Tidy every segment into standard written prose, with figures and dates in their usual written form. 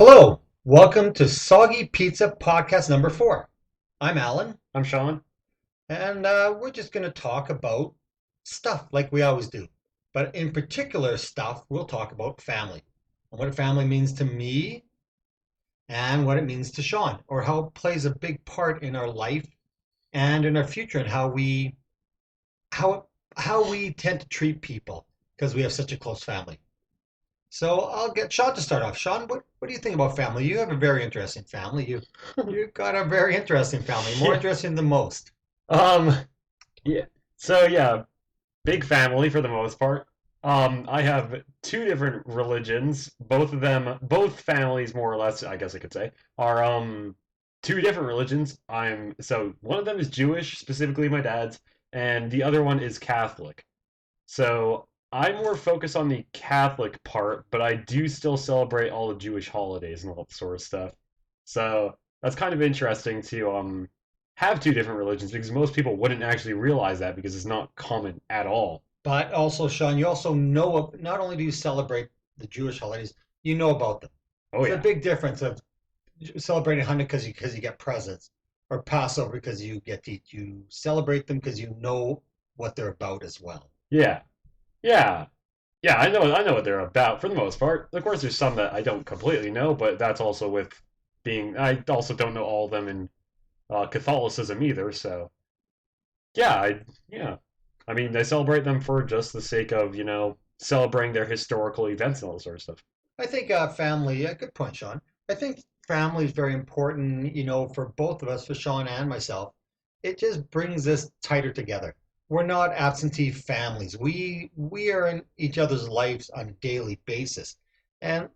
Hello, welcome to Soggy Pizza Podcast number 4. I'm Alan, I'm Sean. and we're just going to talk about stuff like we always do. But in particular, stuff we'll talk about family and what family means to me and what it means to Sean, or how it plays a big part in our life and in our future, and how how we tend to treat people because we have such a close family. So I'll get Sean to start off. Sean, what do you think about family? You have a very interesting family. You've got a very interesting family, more Yeah. interesting than most. Um, yeah. So yeah, big family for the most part. I have two different religions. Both of them, both families more or less, I guess I could say, are two different religions. So one of them is Jewish, specifically my dad's, and the other one is Catholic. So I'm more focused on the Catholic part, but I do still celebrate all the Jewish holidays and all that sort of stuff. So that's kind of interesting to have two different religions because most people wouldn't actually realize that because it's not common at all. But also, Sean, you also know not only do you celebrate the Jewish holidays, you know about them. Oh It's a yeah. big difference of celebrating Hanukkah because you get presents, or Passover because you get to eat. You celebrate them because you know what they're about as well. Yeah. Yeah. Yeah, I know what they're about for the most part. Of course there's some that I don't completely know, but that's also with being I also don't know all of them in Catholicism either, so yeah, yeah. I mean, they celebrate them for just the sake of, celebrating their historical events and all that sort of stuff. I think family, yeah, good point, Sean. I think family is very important, for both of us, for Sean and myself. It just brings us tighter together. We're not absentee families. We are in each other's lives on a daily basis. And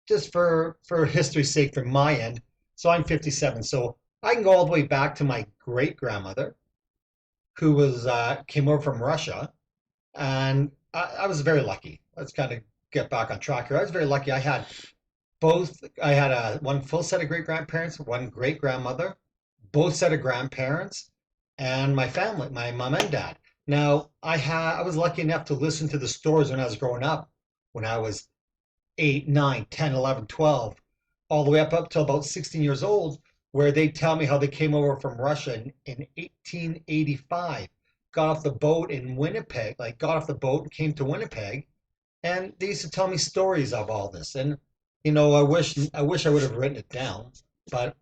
just for history's sake, from my end, so I'm 57, so I can go all the way back to my great grandmother, who was came over from Russia, and I was very lucky. Let's kind of get back on track here. I was very lucky. I had one full set of great grandparents, one great grandmother, both set of grandparents, and my family, my mom and dad. Now I was lucky enough to listen to the stories when I was growing up, when I was 8, 9, 10, 11, 12, all the way up till about 16 years old, where they tell me how they came over from Russia in 1885, got off the boat in Winnipeg, like got off the boat and came to Winnipeg, and they used to tell me stories of all this. And I wish I would have written it down, but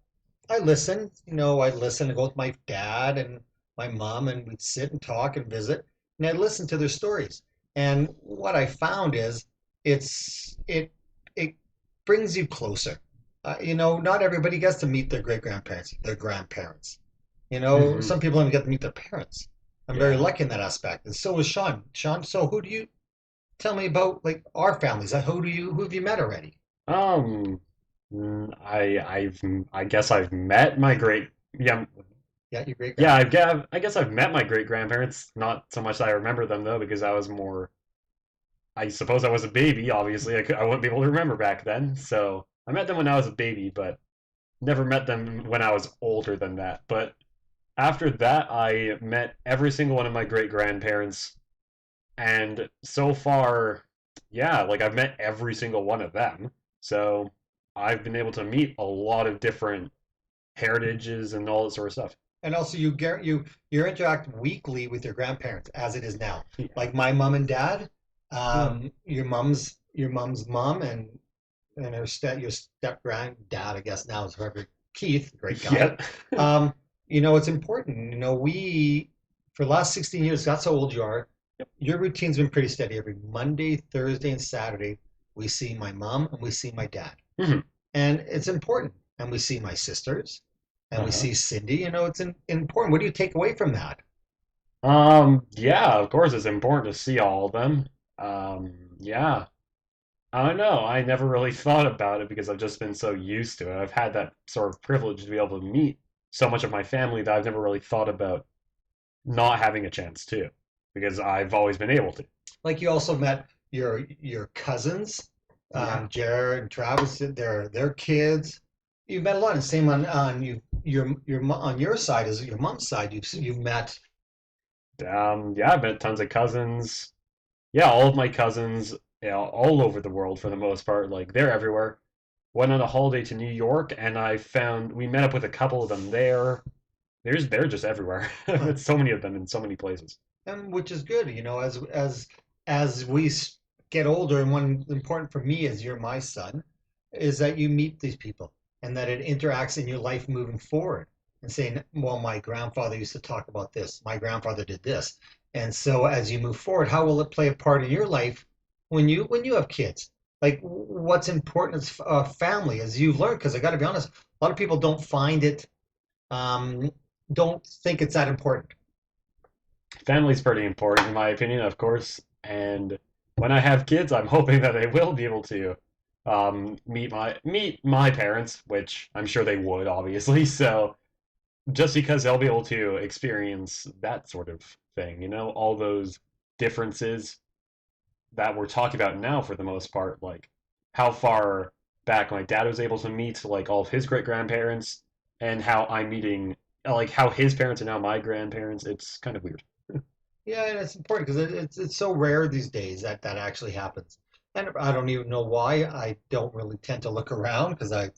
I listened. I listened and go with my dad and my mom, and we'd sit and talk and visit, and I'd listen to their stories. And what I found is it brings you closer. Not everybody gets to meet their great grandparents, their grandparents. Hmm. Some people don't get to meet their parents. I'm very Yeah. lucky in that aspect, and so is Sean. Sean, so who do you tell me about, like, our families? Who have you met already? Um, I guess I've met my great yeah Yeah, your great yeah grandparents. I guess I've met my great grandparents. Not so much that I remember them though, because I was more I suppose I was a baby. Obviously, I wouldn't be able to remember back then. So I met them when I was a baby, but never met them when I was older than that. But after that, I met every single one of my great grandparents, and so far, yeah, like I've met every single one of them. So I've been able to meet a lot of different heritages and all that sort of stuff. And also, you interact weekly with your grandparents as it is now. Yeah. Like my mom and dad, Yeah. your mom's mom and your step granddad, I guess now is whoever, Keith, great guy. Yeah. Um, it's important. We for the last 16 years, that's how old you are. Yep. Your routine's been pretty steady. Every Monday, Thursday, and Saturday, we see my mom and we see my dad. Mhm. And it's important. And we see my sisters and we Uh-huh. see Cindy. It's important. What do you take away from that? Yeah, of course it's important to see all of them. Yeah. I don't know. I never really thought about it because I've just been so used to it. I've had that sort of privilege to be able to meet so much of my family that I've never really thought about not having a chance to, because I've always been able to. Like, you also met your cousins, Yeah. Jared and Travis, their kids. You've met a lot, and same on on your side, as your mom's side. You've met. Yeah, I've met tons of cousins. Yeah, all of my cousins, all over the world for the most part. Like they're everywhere. went on a holiday to New York, and I found we met up with a couple of them there. They're just everywhere. Huh. There's so many of them in so many places. And which is good, as we get older. And one important for me, as you're my son, is that you meet these people and that it interacts in your life moving forward. And saying, well, my grandfather used to talk about this. My grandfather did this. And so as you move forward, how will it play a part in your life when you have kids? Like what's important is family, as you've learned. Because I got to be honest, a lot of people don't find it, um, don't think it's that important. Family's pretty important in my opinion, of course. And when I have kids, I'm hoping that they will be able to meet my parents, which I'm sure they would, obviously. So just because they'll be able to experience that sort of thing, all those differences that we're talking about now for the most part, like how far back my dad was able to meet like all of his great grandparents and how I'm meeting like how his parents are now my grandparents. It's kind of weird. Yeah, and it's important because it's so rare these days that that actually happens. And I don't even know why. I don't really tend to look around because I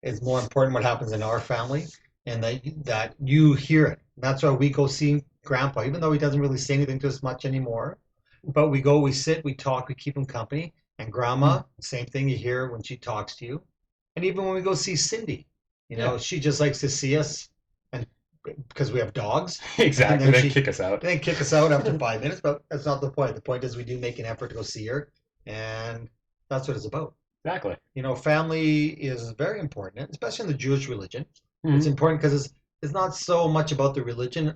it's more important what happens in our family and that you hear it. That's why we go see Grandpa, even though he doesn't really say anything to us much anymore. But we go, we sit, we talk, we keep him company. And Grandma, same thing you hear when she talks to you. And even when we go see Cindy, Yeah, she just likes to see us, and because we have dogs, and exactly. then Then she kick us out. then kick us out after 5 minutes. But that's not the point. The point is we do make an effort to go see her, and that's what it's about. Exactly. Family is very important, especially in the Jewish religion. It's Hmm. important because it's not so much about the religion,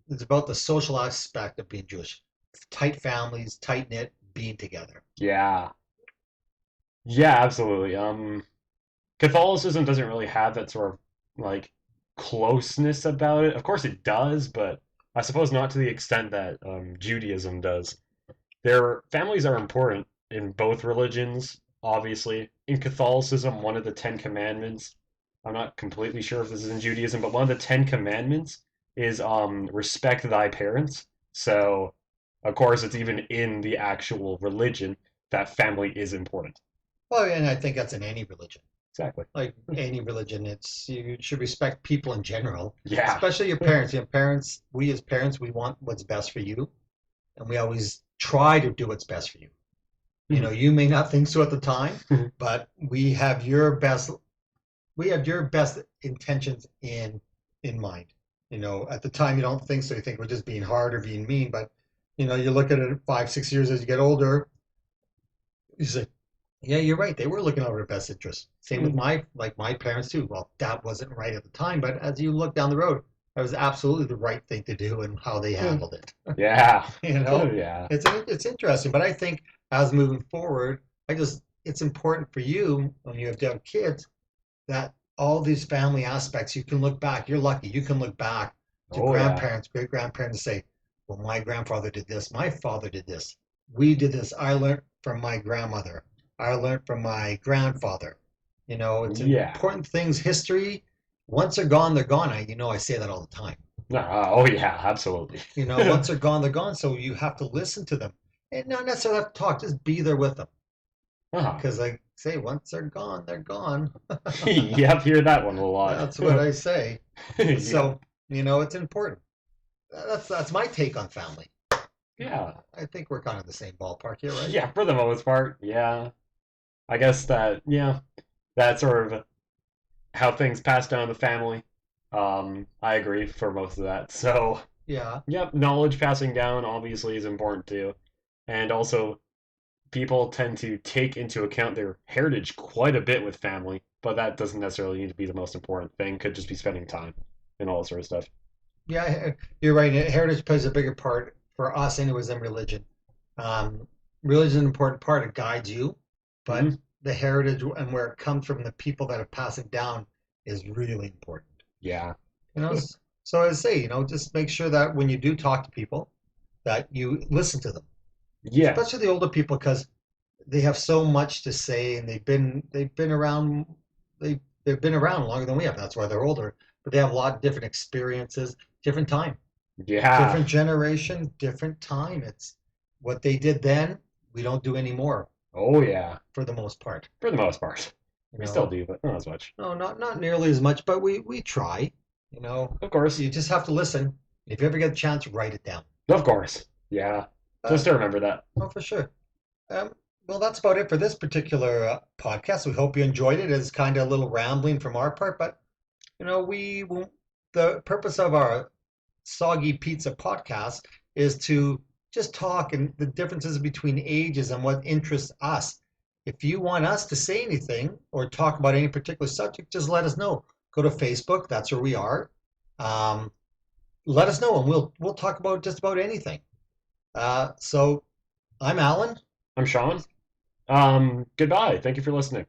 it's about the social aspect of being Jewish. Tight families, tight knit, being together. Yeah. Yeah, absolutely. Catholicism doesn't really have that sort of like closeness about it. Of course it does, but I suppose not to the extent that Judaism does. Their families are important in both religions, obviously. In Catholicism, one of the Ten Commandments, I'm not completely sure if this is in Judaism, but one of the Ten Commandments is respect thy parents. So, of course, it's even in the actual religion that family is important. Well, and I think that's in any religion. Exactly. Like any religion, it's you should respect people in general, Yeah. especially your parents. Parents, we as parents, we want what's best for you, and we always try to do what's best for you. You may not think so at the time, but we have your best intentions in mind. At the time you don't think so. You think we're just being hard or being mean, but you look at it 5, 6 years as you get older, you say, yeah, you're right. They were looking over their best interest. Same with my parents too. Well, that wasn't right at the time, but as you look down the road, that was absolutely the right thing to do and how they handled it. Yeah. You know, Yeah. it's interesting, but I think as moving forward, it's important for you when you have kids that all these family aspects you can look back. You're lucky. You can look back to Oh yeah. grandparents, great grandparents, and say, "Well, my grandfather did this. My father did this. We did this. I learned from my grandmother. I learned from my grandfather." It's Yeah. important things. History, once they're gone, they're gone. I say that all the time. Oh yeah, absolutely. Once they're gone, they're gone. So you have to listen to them and not necessarily have to talk. Just be there with them Uh-huh. because, like say, once they're gone, they're gone. Yep, hear that one a lot. That's what I say. Yep. So, it's important. That's my take on family. Yeah. I think we're kind of the same ballpark here, right? Yeah, for the most part. Yeah. I guess that yeah, that's sort of how things pass down the family. I agree for most of that. So, Yeah. yep, knowledge passing down obviously is important too. And also people tend to take into account their heritage quite a bit with family, but that doesn't necessarily need to be the most important thing. Could just be spending time and all that sort of stuff. Yeah, you're right. Heritage plays a bigger part for us, anyways, than religion. Um, Religion is an important part. It guides you, but Hmm. the heritage and where it comes from, the people that have passed it down, is really important. Yeah. You know, so I say, just make sure that when you do talk to people, that you listen to them, Yeah. especially the older people, because they have so much to say and they've been around they've been around longer than we have. That's why they're older. But they have a lot of different experiences, different time, Yeah. different generation, different time. It's what they did then, we don't do anymore Oh yeah. for the most part. For the most part. You We still know, do, but not as much. no, not nearly as much, but we try. You know, Of course. you just have to listen. If you ever get a chance, write it down. Of course. Yeah. Uh, Just to remember that. oh, for sure. Um, well, that's about it for this particular podcast. We hope you enjoyed it. It's kind of a little rambling from our part, but we won't. The purpose of our Soggy Pizza podcast is to just talk and the differences between ages and what interests us. If you want us to say anything or talk about any particular subject, just let us know. Go to Facebook, that's where we are. Um, Let us know, and we'll talk about just about anything. So I'm Alan. I'm Sean. Goodbye. Thank you for listening.